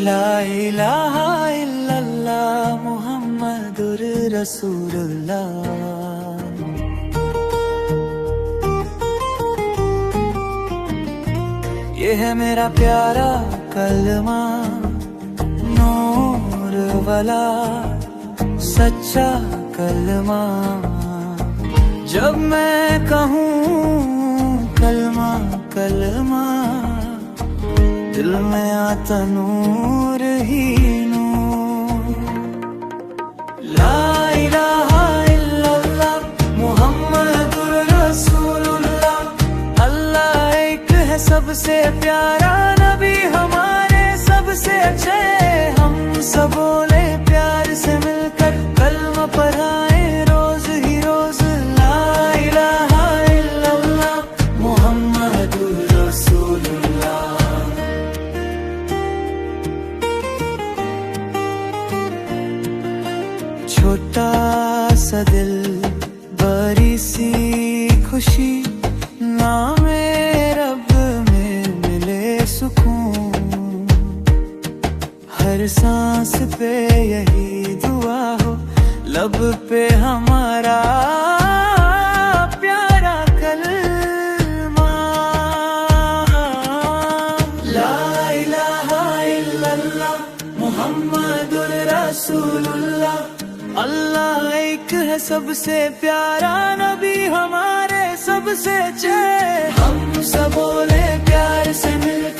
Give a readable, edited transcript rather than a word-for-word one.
ला इलाहा इल्लल्लाह मुहम्मदुर रसूलुल्लाह। ये है मेरा प्यारा कलमा, नूर वाला सच्चा कलमा। जब मैं कहूँ कलमा कलमा, दिल में आता नूर ही नूर। ला इलाहा इल्लल्लाह मुहम्मदुर रसूलुल्लाह। अल्लाह एक है सबसे प्यारा, नबी हमारे सबसे अच्छे। हम सब बोले प्यार से मिलकर कलमा पढ़ाए रोज ही रोज। ला इलाहा इल्लल्लाह मुहम्मदुर रसूलुल्लाह। छोटा सा दिल बड़ी सी खुशी, नामे रब में मिले सुकून। हर सांस पे यही दुआ हो, लब पे हमारा प्यारा कलमा। ला इलाहा इल्लल्लाह मुहम्मदुर रसूलुल्लाह। अल्लाह एक है सबसे प्यारा, नबी हमारे सबसे अच्छे। हम सब बोले प्यार से मिलकर